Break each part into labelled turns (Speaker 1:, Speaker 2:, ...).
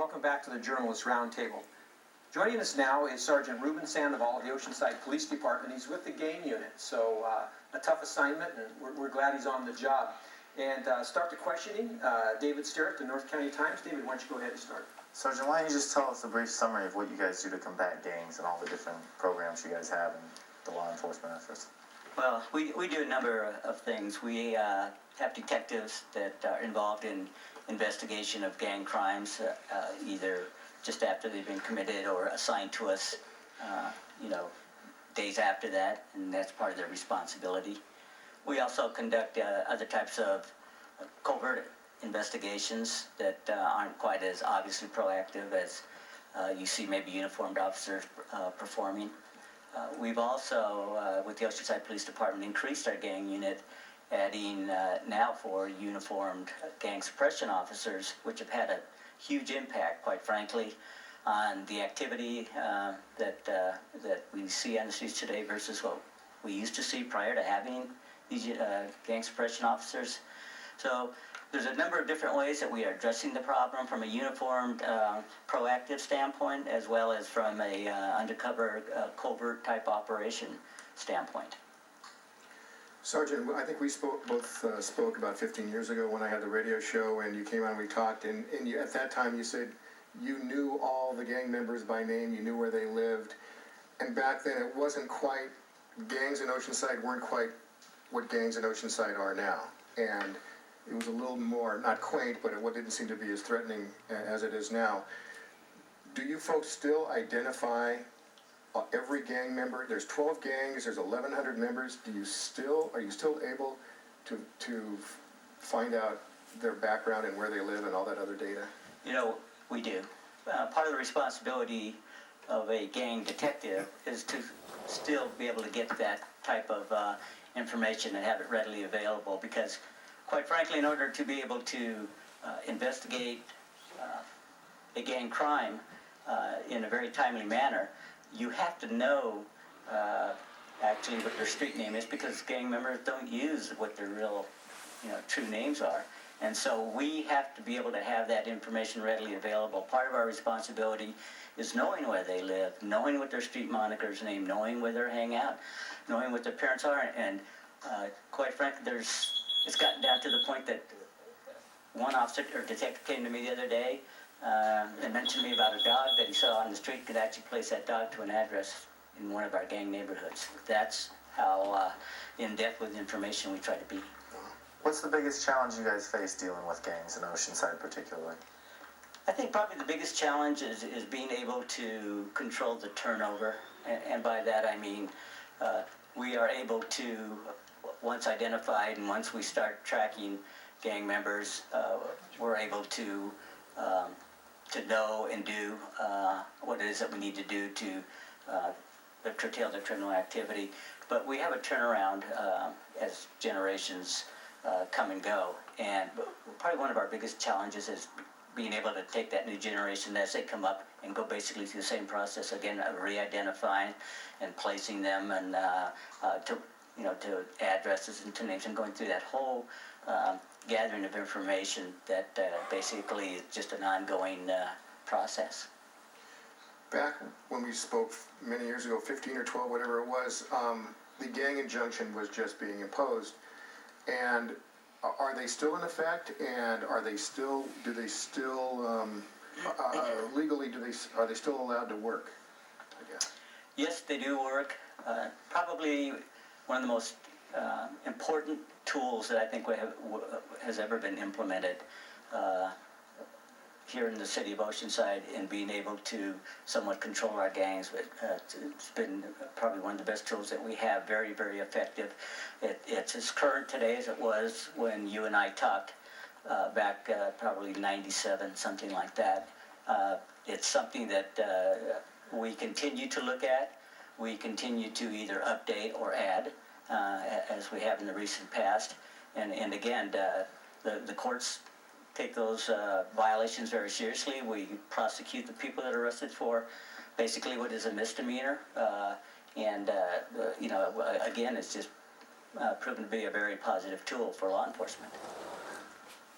Speaker 1: welcome back to the Journalist Roundtable. Joining us now is Sergeant Ruben Sandoval of the Oceanside Police Department. He's with the gang unit, so a tough assignment, and we're glad he's on the job. And start the questioning, David Sterrett, the North County Times. David, why don't you go ahead and start?
Speaker 2: Sergeant, why don't you just tell us a brief summary of what you guys do to combat gangs and all the different programs you guys have in the law enforcement efforts?
Speaker 3: Well, we do a number of things. We have detectives that are involved in investigation of gang crimes, either just after they've been committed or assigned to us, days after that, and that's part of their responsibility. We also conduct other types of covert investigations that aren't quite as obviously proactive as you see maybe uniformed officers performing. We've also, with the Oceanside Police Department, increased our gang unit, adding now 4 uniformed gang suppression officers, which have had a huge impact, quite frankly, on the activity that we see on the streets today versus what we used to see prior to having these gang suppression officers. So there's a number of different ways that we are addressing the problem from a uniformed, proactive standpoint, as well as from a undercover, covert type operation standpoint.
Speaker 4: Sergeant, I think we both spoke about 15 years ago when I had the radio show, and you came on and we talked, and at that time you said you knew all the gang members by name, you knew where they lived, and back then it wasn't quite, gangs in Oceanside weren't quite what gangs in Oceanside are now, and it was a little more, not quaint, but it didn't seem to be as threatening as it is now. Do you folks still identify every gang member? There's 12 gangs, there's 1,100 members. Are you still able to find out their background and where they live and all that other data?
Speaker 3: We do. Part of the responsibility of a gang detective is to still be able to get that type of information and have it readily available, because quite frankly, in order to be able to investigate a gang crime in a very timely manner, you have to know actually what their street name is, because gang members don't use what their real, true names are. And so we have to be able to have that information readily available. Part of our responsibility is knowing where they live, knowing what their street moniker's name, knowing where they hang out, knowing what their parents are. And quite frankly, it's gotten down to the point that one officer or detective came to me the other day and mentioned to me about a dog that he saw on the street, could actually place that dog to an address in one of our gang neighborhoods. That's how in-depth with information we try to be.
Speaker 2: What's the biggest challenge you guys face dealing with gangs in Oceanside particularly?
Speaker 3: I think probably the biggest challenge is being able to control the turnover. And by that I mean we are able to, once identified and once we start tracking gang members, we're able to know and do what it is that we need to do to curtail the criminal activity. But we have a turnaround as generations come and go. And probably one of our biggest challenges is being able to take that new generation as they come up and go basically through the same process again of re-identifying and placing them and to addresses and to names and going through that whole gathering of information that basically is just an ongoing process.
Speaker 4: Back when we spoke many years ago, 15 or 12, whatever it was, the gang injunction was just being imposed. And are they still in effect? And are they still? Do they still legally? Are they still allowed to work? I guess.
Speaker 3: Yes, they do work. Probably one of the most important tools that I think has ever been implemented here in the city of Oceanside in being able to somewhat control our gangs. It's been probably one of the best tools that we have, very, very effective. It's as current today as it was when you and I talked back probably 97, something like that. It's something that we continue to look at. We continue to either update or add, as we have in the recent past. And again, the courts take those violations very seriously. We prosecute the people that are arrested for basically what is a misdemeanor. Again, it's just proven to be a very positive tool for law enforcement.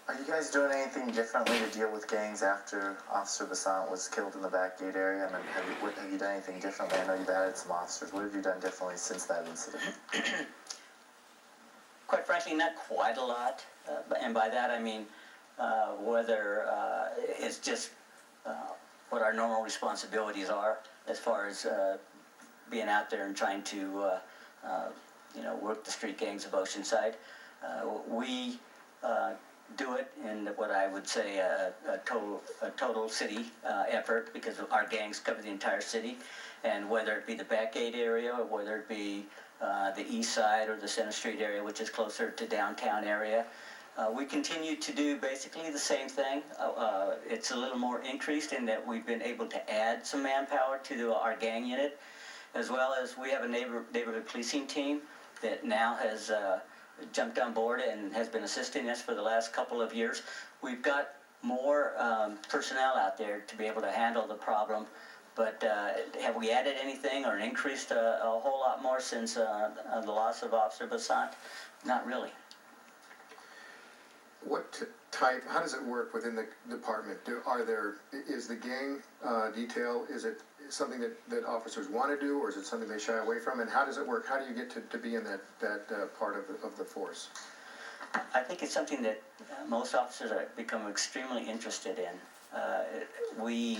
Speaker 2: Are you guys doing anything differently to deal with gangs after Officer Basant was killed in the back gate area? I mean, have you done anything differently? I know you've added some officers. What have you done differently since that incident?
Speaker 3: Quite frankly, not quite a lot, and by that I mean whether it's just what our normal responsibilities are as far as being out there and trying to work the street gangs of Oceanside. We do it in what I would say a total city effort, because our gangs cover the entire city, and whether it be the back gate area or whether it be the east side or the Center Street area, which is closer to downtown area, we continue to do basically the same thing. It's a little more increased in that we've been able to add some manpower to our gang unit, as well as we have a neighborhood policing team that now has jumped on board and has been assisting us for the last couple of years. We've got more personnel out there to be able to handle the problem, but have we added anything or increased a whole lot more since the loss of Officer Basant? Not really.
Speaker 4: What type, how does it work within the department? Is the gang detail, is it something that officers want to do, or is it something they shy away from? And how does it work? How do you get to be in that part of the force?
Speaker 3: I think it's something that most officers are become extremely interested in. We